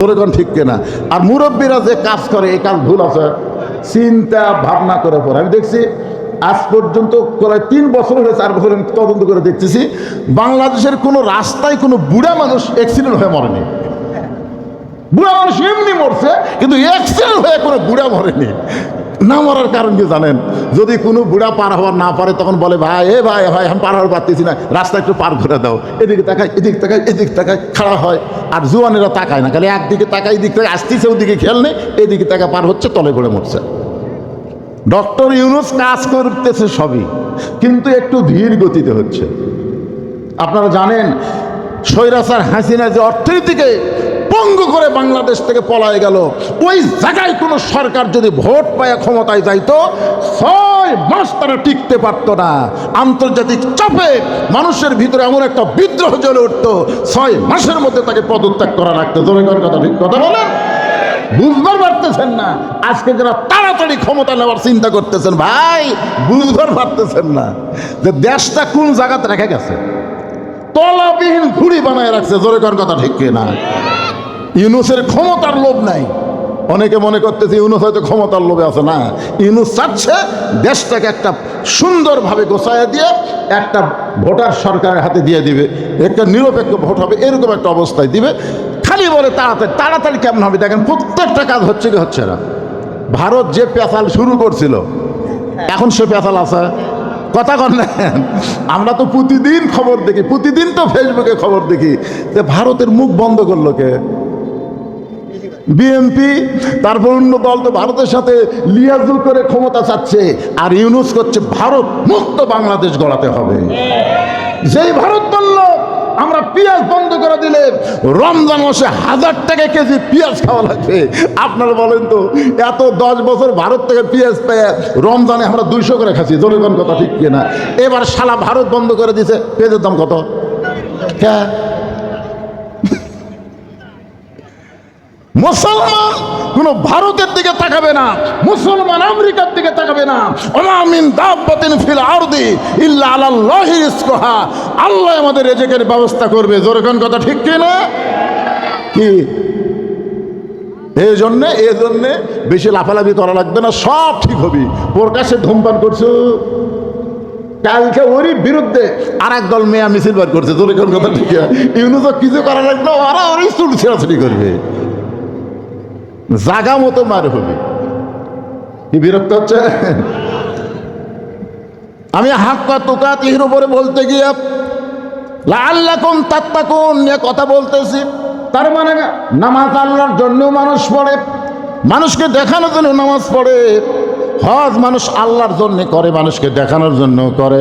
ওরকম ঠিক কিনা? আর মুরব্বীরা যে কাজ করে এই কাজ ভুল আছে, চিন্তা ভাবনা করে পড়ে। আমি দেখছি আজ পর্যন্ত প্রায় 3 বছর হয়েছে, 4 বছর তদন্ত করে দেখতেছি বাংলাদেশের কোনো রাস্তায় কোনো বুড়া মানুষ অ্যাক্সিডেন্ট হয়ে মরেনি। বুড়া মানুষ এমনি মরছে, কিন্তু অ্যাক্সিডেন্ট হয়ে কোনো বুড়া মরেনি। না মরার কারণ কি জানেন? যদি কোনো বুড়া পার হওয়ার না পারে তখন বলে ভাই ভাই আমি পার হওয়ার পারতেছি না, রাস্তা একটু পার করে দাও, এদিকে তাকায় এদিক তাকায় এদিক তাকায় খাড়া হয়। আর জুয়ানেরা তাকায় না, খালি একদিকে তাকায় এদিক থেকে আসতেছে, ওদিকে খেয়াল নেই, এদিকে তাকা পার হচ্ছে, তলে পড়ে মরছে। ডক্টর ইউনূস কাজ করতেছে সবই, কিন্তু একটু ধীর গতিতে হচ্ছে। আপনারা জানেন স্বৈরাচার হাসিনা যে অর্থনীতিকে পঙ্গু করে বাংলাদেশ থেকে পলায় গেল, ওই জায়গায় কোনো সরকার যদি ভোট পায় ক্ষমতায় যাইতো 6 মাস তারা টিকতে পারত না। আন্তর্জাতিক চাপে মানুষের ভিতরে এমন একটা বিদ্রোহ জ্বলে উঠতো, 6 মাসের মধ্যে তাকে পদত্যাগ করা লাগতো। জোরে করে কথা, ঠিক কথা বলেন? বুঝবার পারতেছেন না? আজকে যারা তাড়াতাড়ি ক্ষমতা নেওয়ার চিন্তা করতেছেন, ভাই বুঝবার পারতেছেন না যে দেশটা কোন জায়গাতে রেখে গেছে। তলাবিহীন ঘুড়ি বানায় রাখছে। জোরে কর কথা, ঠিক কিনা? ইউনূসের ক্ষমতার লোভ নাই। অনেকে মনে করতেছে ইউনূস হয়তো ক্ষমতার লোভে আছে। না, ইউনূস চাচ্ছে দেশটাকে একটা সুন্দরভাবে গোছায় দিয়ে একটা ভোটার সরকারের হাতে দিয়ে দিবে, একটা নিরপেক্ষ ভোট হবে, এরকম একটা অবস্থায় দিবে। খালি বলে তাড়াতাড়ি। তাড়াতাড়ি কেমন হবে? দেখেন প্রত্যেকটা কাজ হচ্ছে কি হচ্ছে না। ভারত যে পেঁচাল শুরু করছিল, এখন সে পেঁচাল আছে? কথা কন না? আমরা তো প্রতিদিন খবর দেখি, প্রতিদিন তো ফেসবুকে খবর দেখি যে ভারতের মুখ বন্ধ করলো কে? বিএনপি। তারপর অন্য দল তো ভারতের সাথে লিয়াজুল করে ক্ষমতা চাচ্ছে, আর ইউনূস করছে ভারত মুক্ত বাংলাদেশ গড়াতে হবে। যেই ভারত বলল আমরা পেঁয়াজ বন্ধ করে দিলে রমজান মাসে 1000 টাকা কেজি পেঁয়াজ খাওয়া লাগবে। আপনারা বলেন তো, এত 10 বছর ভারত থেকে পেঁয়াজ পেয়ে রমজানে আমরা 200 করে খাচ্ছি। জনগণ কথা ঠিক কিনা? এবার শালা ভারত বন্ধ করে দিছে, পেঁয়াজের দাম কত? মুসলমান কোন ভারতের দিকে তাকাবে না, মুসলমান আমেরিকার দিকে তাকাবে না। ওমা মিন দাব্বাতিন ফিল আরদি ইল্লা আলাল্লাহি রিজকুহা। আল্লাহ আমাদের রিজিকের ব্যবস্থা করবে। জোরে কোন কথা ঠিক কি না? কি এই জন্যে বেশি লাফালাফি করা লাগবে না, সব ঠিক হবে। প্রকাশ্যে ধূমপান করছো, কালকে ওরই বিরুদ্ধে আর এক দল মেয়া মিছিল বার করছে। জোরে কোন কথা ঠিক। ইউনূস কিছু করা লাগবে, ওরা ওরই চুল ছেঁড়াছাড়ি করবে, জাগা মতো মার হবে। কি বিরক্ত হচ্ছে? আমি হাক্কা তুকাতিহির উপরে বলতে গিয়ে লাআল্লাকুম তাত্তাকুন নিয়ে কথা বলতেছি। তার মানে নামাজ আল্লাহর জন্য মানুষ পড়ে, মানুষকে দেখানোর জন্য নামাজ পড়ে। হজ মানুষ আল্লাহর জন্য করে, মানুষকে দেখানোর জন্য করে।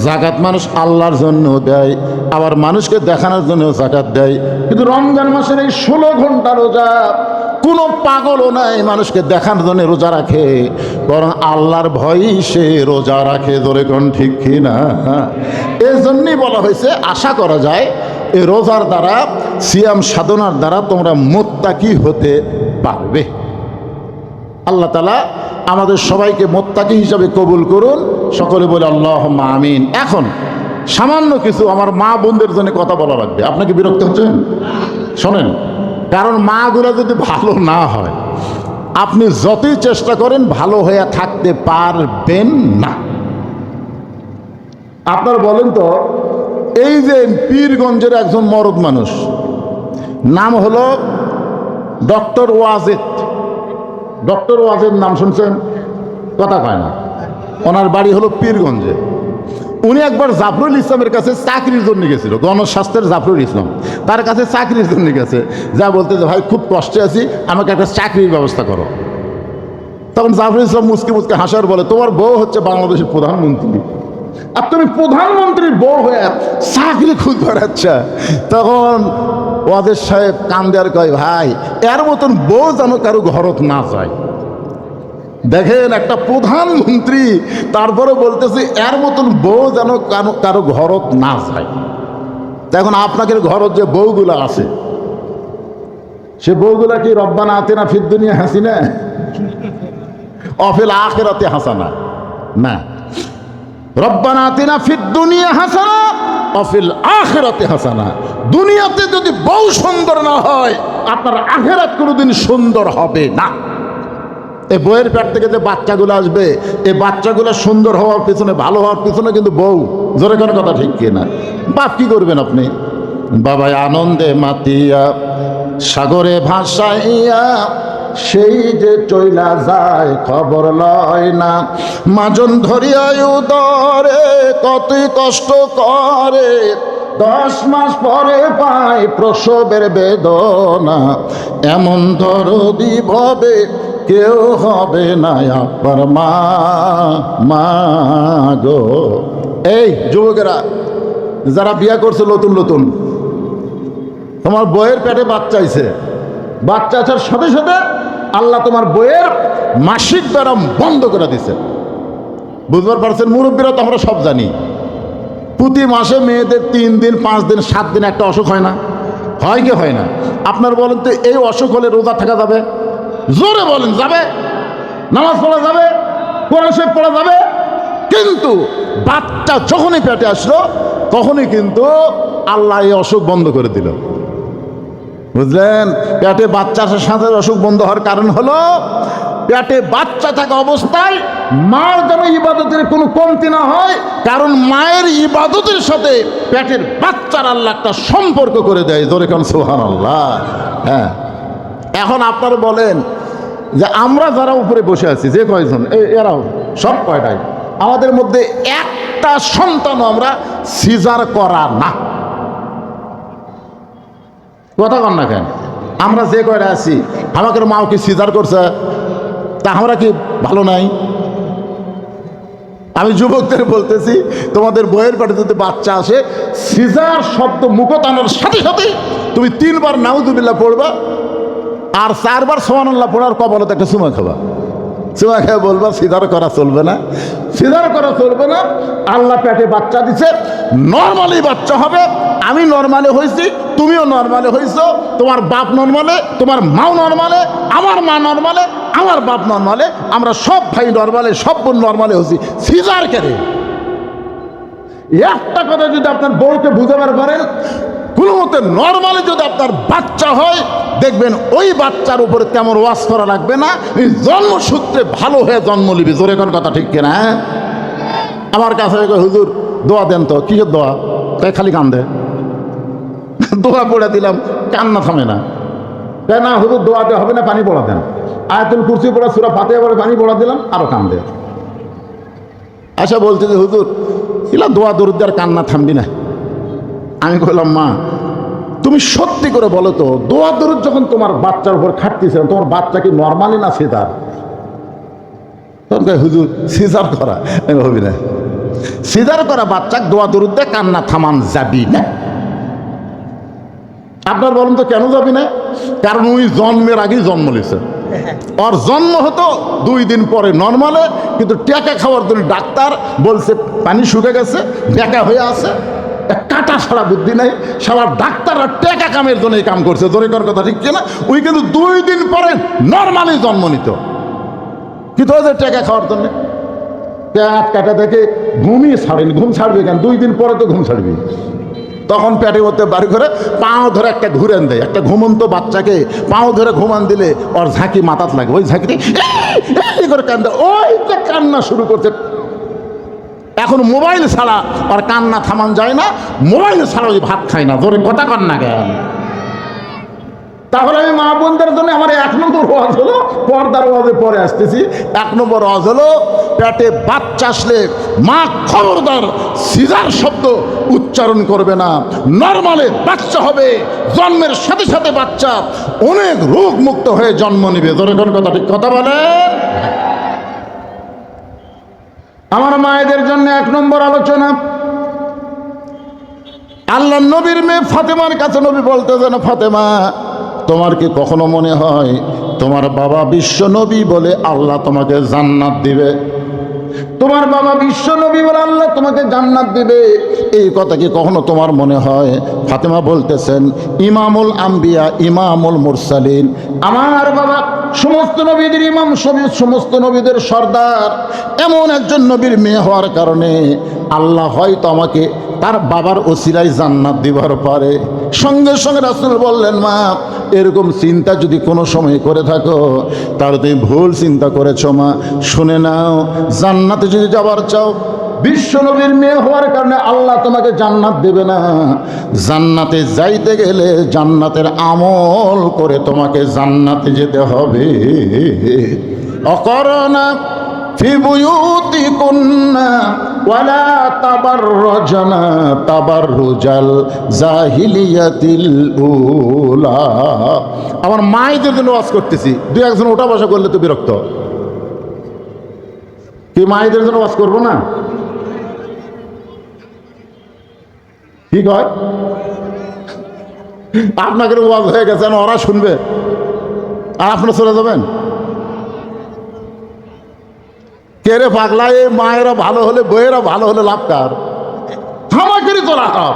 যাকাত মানুষ আল্লাহর জন্য দেয়, আবার মানুষকে দেখানোর জন্য যাকাত দেয়। কিন্তু রমজান মাসের এই 16 ঘন্টা রোজা কোনো পাগলও নাই মানুষকে দেখানোর জন্য রোজা রাখে, বরং আল্লাহর ভয়ই সে রোজা রাখে। ধরে কোন ঠিক কি না? এই জন্যই বলা হয়েছে আশা করা যায় এই রোজার দ্বারা, সিয়াম সাধনার দ্বারা তোমরা মুত্তাকি হতে পারবে। আল্লাহ তাআলা আমাদের সবাইকে মুত্তাকি হিসাবে কবুল করুন। সকলে বলে আল্লাহুম্মা আমিন। এখন সামান্য কিছু আমার মা বোনদের জন্য কথা বলা লাগবে। আপনাকে বিরক্ত হচ্ছেন? শোনেন, কারণ মাগুলো যদি ভালো না হয়, আপনি যতই চেষ্টা করেন ভালো হয়ে থাকতে পারবেন না। আপনারা বলেন তো, এই যে পীরগঞ্জের একজন মরদ মানুষ, নাম হলো ডক্টর ওয়াজেদ। ডক্টর ওয়াজেদ নাম শুনছেন? কথা কয় না। ওনার বাড়ি হলো পীরগঞ্জে। উনি একবার জাফরুল ইসলামের কাছে চাকরির জন্য গেছিল, গণস্বাস্থ্যের জাফরুল ইসলাম তার কাছে চাকরির জন্য গেছে। যা বলতে যে ভাই খুব কষ্টে আছি, আমাকে একটা চাকরির ব্যবস্থা করো। তখন জাফরুল ইসলাম মুচকে মুচকে হাসার বলে, তোমার বউ হচ্ছে বাংলাদেশের প্রধানমন্ত্রী, আর তুমি প্রধানমন্ত্রীর বউ হয়ে চাকরি খুঁজ বেড়াচ্ছা। তখন ওয়াজেদ সাহেব কান্দে আর কয়, ভাই এর মতন বউ যেন কারো ঘরত না যায়। দেখেন, একটা প্রধানমন্ত্রী তারপরে বলতেছে এর মতন বউ যেন কারো ঘরত না যায়। এখন আপনাদের ঘরত যে বউগুলা আছে, সে বউগুলা কি রব্বানা আতিনা ফিদ দুনিয়া হাসিনা অফিল আখিরাতি হাসানা? না, রব্বানা আতিনা ফিদ দুনিয়া হাসানা অফিল আখিরাতি হাসানা। দুনিয়াতে যদি বউ সুন্দর না হয়, আপনার আখিরাত কোনোদিন সুন্দর হবে না। এই বইয়ের পেট থেকে যে বাচ্চাগুলো আসবে, এই বাচ্চাগুলো সুন্দর হওয়ার পিছনে, ভালো হওয়ার পিছনে কিন্তু বউ, জোরে কোনো কথা ঠিক কিনা? বাপ কি করবেন আপনি? বাবাই আনন্দে মাতিয়া সাগরে ভাসাইয়া সেই যে চইলা যায় খবর লয় না, মাজন ধরিয়া উদরে কতই কষ্ট করে, 10 মাস পরে পায় প্রসবের বেদনা, এমন দরদি ভবে কেউ হবে না আপনার মা গো। এই যুবকেরা যারা বিয়ে করছে নতুন নতুন, তোমার বইয়ের পেটে বাচ্চা আইছে, বাচ্চা আসার সাথে সাথে আল্লাহ তোমার বইয়ের মাসিক ব্যায়াম বন্ধ করে দিছে। বুঝতে পারছেন? মুরব্বীরা তো আমরা সব জানি, প্রতি মাসে মেয়েদের 3 দিন 5 দিন 7 দিন একটা অসুখ হয় না? হয় কি হয় না? আপনার বলেন তো, এই অসুখ হলে রোজা থাকা যাবে? জোরে বলেন, যাবে? নামাজ পড়া যাবে? কোরআন শরীফ পড়া যাবে? কিন্তু বাচ্চা যখনই পেটে আসলো তখনই কিন্তু আল্লাহ এই অসুখ বন্ধ করে দিল। বুঝলেন? পেটে বাচ্চা আসার সাথে অসুখ বন্ধ হওয়ার কারণ হলো পেটে বাচ্চা থাকা অবস্থায় মার যেন ইবাদতের কোনো কমতি না হয়, কারণ মায়ের ইবাদতের সাথে পেটের বাচ্চার আল্লাহ একটা সম্পর্ক করে দেয়। জোরে কারণ সুবহানাল্লাহ। হ্যাঁ, এখন আপনারা বলেন যে আমরা যারা উপরে বসে আছি, যে কয়জন, এরাও সব কয়টাই, আমাদের মধ্যে একটা সন্তানও আমরা সিজার করা না। কথা কন না কেন? আমরা যে কয়টা আছি, আমাকে মাও কি সিজার করছে? তা আমরা কি ভালো নাই? আমি যুবকদের বলতেছি, তোমাদের বইয়ের পেটে যদি বাচ্চা আসে, সিজার শব্দ মুখ টানার সাথে সাথে তুমি 3 বার নাউযুবিল্লাহ পড়বা, আর 4 বার সুবহানাল্লাহ পড়ার কবলতে একটা চুমা খাবা। চুমা খেয়ে বলবা সিজার করা চলবে না, সিজার করা চলবে না। আল্লাহ পেটে বাচ্চা দিছে, নর্মালি বাচ্চা হবে। আমি নর্মালে হয়েছি, তুমিও নর্মালে হয়েছো, তোমার বাপ নর্মালে, তোমার মাও নর্মালে, আমার মা নর্মালে, আমার বাপ নর্মালে, আমরা সব ভাই নর্মালে, সব বোন নর্মালে হয়েছি। সিজার কেন? একটা কথা যদি আপনার বউকে বুঝাবার পারেন, কোনো মতে নর্মালি যদি আপনার বাচ্চা হয়, দেখবেন ওই বাচ্চার উপরে তেমন ওয়াজ করা লাগবে না, জন্মসূত্রে ভালো হয়ে জন্ম নিবি। জোরে কোন কথা ঠিক কিনা? আমার কাছে হুজুর দোয়া দেন তো। কিসের দোয়া? তাই খালি কান্দে। দোয়া পড়ে দিলাম, কান্না থামে না। তাই না হুজুর, দোয়াতে হবে না, পানি পড়া দেন। আয়াতুল কুরসি পড়া, সূরা ফাতিহা পড়ে পানি পড়া দিলাম, আরো কান্দে। আচ্ছা, বলছে যে হুজুর ইলা দোয়া দরুদ আর কান্না থামবি না। আমি বললাম, মা তুমি সত্যি করে বলো তো, দোয়া দরুদ যখন তোমার বাচ্চার উপর খাটতেছে, তোমার বাচ্চা কি নর্মালি না সিজার? তখন হুজুর সিজার করা হবি না, সিজার করা বাচ্চা দোয়া দরুদ দিয়ে কান্না থামান যাবি না। আপনার বলুন তো কেন যাবি না? কারণ ওই জন্মের আগেই জন্ম নিয়েছে। ওর জন্ম হতো 2 দিন পরে নর্মালে, কিন্তু টেকা খাওয়ার জন্য ডাক্তার বলছে পানি শুকে গেছে, বেকা হয়ে আছে, কাটা ছাড়া বুদ্ধি নাই। সারা ডাক্তাররা টেকা কামের জন্য এই কাম করছে। জোরে কর কথা ঠিক কিনা? ওই কিন্তু 2 দিন পরে নর্মালি জন্ম নিত, কিন্তু ওদের টেকা খাওয়ার জন্য পেট কাটা থেকে ঘুমই ছাড়েনি। ঘুম ছাড়বে কেন? 2 দিন পরে তো ঘুম ছাড়বি। তখন পেটের মধ্যে বাড়ি করে পাও ধরে একটা ঘুরেন দেয়। একটা ঘুমন্ত বাচ্চাকে পাও ধরে ঘুমান দিলে ওর ঝাঁকি মাথাত লাগে, ওই ঝাঁকিতে এই করে কান্দে, ওই যে কান্না শুরু করছে। এখন মোবাইল ছাড়া আর কান্না থামান যায় না, মোবাইল ছাড়া ওই ভাত খায় না। ধরে কথা কর না কেন? তাহলে আমি মা বোনদের জন্য আমার 1 নম্বর ওয়াজ হলো, পর্দার ওয়াজে পরে আসতেছি। 1 নম্বর ওয়াজ হলো, পেটে বাচ্চা আসলে মা খবরদার সিজার শব্দ উচ্চারণ করবে না, নর্মালে বাচ্চা হবে। জন্মের সাথে সাথে বাচ্চা অনেক রোগ মুক্ত হয়ে জন্ম নিবে। ধরে কোন কথা ঠিক কথা বলে। আমার মায়েদের জন্য 1 নম্বর আলোচনা, আল্লাহ নবীর মেয়ে ফাতেমার কাছে নবী বলতেছেন, ফাতেমা তোমার কি কখনো মনে হয় তোমার বাবা বিশ্ব নবী বলে আল্লাহ তোমাকে জান্নাত দিবে? তোমার বাবা বিশ্ব নবী বলে আল্লাহ তোমাকে জান্নাত দিবে, এই কথা কি কখনো তোমার মনে হয়? ফাতেমা বলতেছেন, ইমামুল আম্বিয়া ইমামুল মুরসালিন, আমার বাবা সমস্ত নবীদের ইমাম, সমস্ত নবীদের সর্দার, এমন একজন নবীর মেয়ে হওয়ার কারণে আল্লাহ হয়তো আমাকে তার বাবার ওসিলায় জান্নাত দিবার পারে। সঙ্গে সঙ্গে রাসূল বললেন, মা এরকম চিন্তা যদি কোনো সময় করে থাকো তাহলে তুমি ভুল চিন্তা করেছো মা। শুনে নাও, জান্নাতে যদি যাবার চাও, বিশ্বনবীর মেয়ে হওয়ার কারণে আল্লাহ তোমাকে জান্নাত দেবে না। জান্নাতে যাইতে গেলে জান্নাতের আমল করে তোমাকে জান্নাতে যেতে হবে। অকরনা ফি বুয়ুতিকুন্না ওয়ালা তাবাররাজনা তাবাররুজাল জাহিলিয়াতিল উলা। আমার মায়েদের জন্য ওয়াজ করতেছি, দুই একজন ওঠা বসা করলে তো বিরক্ত। কি মায়েদের জন্য ওয়াজ করবো না? ঠিক হয়, আপনাকে ওয়াজ হয়ে গেছে, ওরা শুনবে আর আপনারা চলে যাবেন। কে রে পাগলা, এই মায়েরা ভালো হলে বইয়েরা ভালো হলে লাভ কার? আমাকেরই তো লাভ।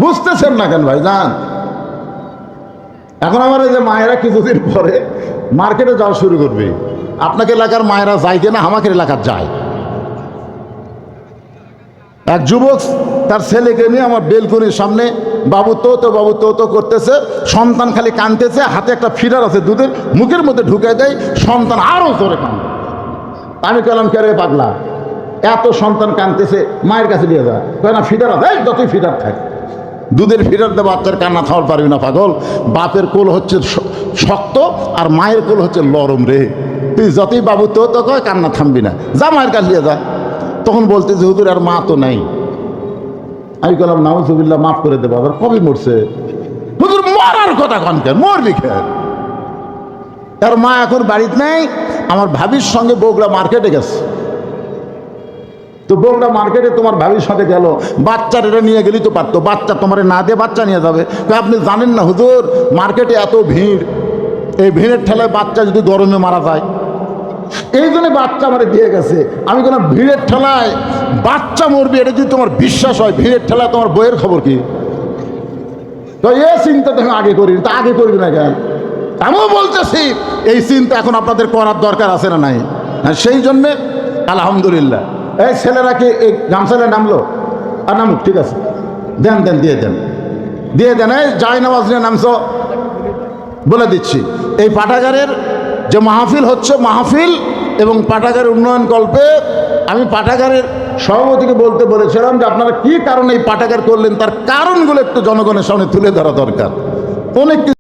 বুঝতেছেন না কেন ভাই? জান, এখন আমার এই যে মায়েরা কিছুদিন পরে মার্কেটে যাওয়া শুরু করবে। আপনাকে এলাকার মায়েরা যায় কিনা? আমাকে এলাকার যায়। এক যুবক তার ছেলেকে নিয়ে আমার বেলকনির সামনে বাবু তো করতেছে, সন্তান খালি কাঁদতেছে, হাতে একটা ফিডার আছে দুধের, মুখের মধ্যে ঢুকে দেয়, সন্তান আরো জোরে কাঁদে। আমি বললাম, কে রে পাগলা, এত সন্তান কাঁদতেছে, মায়ের কাছে নিয়ে যা। কয় না, ফিডার আছে, যতই ফিডার থাকে, দুধের ফিডার দিয়ে বাচ্চার কান্না থামাতে পারবি না পাগল। বাপের কোল হচ্ছে শক্ত আর মায়ের কোল হচ্ছে নরম রে। তুই যতই বাবু তো কয়, কান্না থামবি না, যা মায়ের কাছে নিয়ে যা। তখন বলতে যে হুজুর আর মা তো নাই। আমি বললাম, নাউজুবিল্লাহ, মাফ করে দেবো। আবার কবে মরছে? হুজুর মরার কথা কন কেন? মরবি কেন? তার মা এখন বাড়িতে নেই, আমার ভাবির সঙ্গে বগুড়া মার্কেটে গেছে। তো বগুড়া মার্কেটে তোমার ভাবির সাথে গেল, বাচ্চার এটা নিয়ে গেলেই তো পারতো, বাচ্চা তোমার না দিয়ে বাচ্চা নিয়ে যাবে। আপনি জানেন না হুজুর, মার্কেটে এত ভিড়, এই ভিড়ের ঠেলায় বাচ্চা যদি গরমে মারা যায়, এই জন্য বাচ্চা আমার দিয়ে গেছে। আমি কোনো ভিড়ের ঠেলায় বাচ্চা মরবি এটা যদি তোমার বিশ্বাস হয়, ভিড়ের ঠেলায় তোমার বইয়ের খবর কি? তো এই চিন্তা তো আগে করি, তা আগে করবি না কেন? আমিও বলতেছি এই চিন্তা এখন আপনাদের করার দরকার আছে না নাই? হ্যাঁ, সেই জন্যে আলহামদুলিল্লাহ এই ছেলেরা কি এই গামছালে নামলো? আর নামুক, ঠিক আছে, দেন দিয়ে দেন। এই যাই নামাজ নিয়ে নামছো বলে দিচ্ছি। এই পাঠাগারের যে মাহফিল হচ্ছে, মাহফিল এবং পাঠাগারের উন্নয়ন কল্পে আমি পাঠাগারের সভাপতিকে বলতে বলেছিলাম যে আপনারা কি কারণে এই পাঠাগার করলেন, তার কারণগুলো একটু জনগণের সামনে তুলে ধরা দরকার। অনেক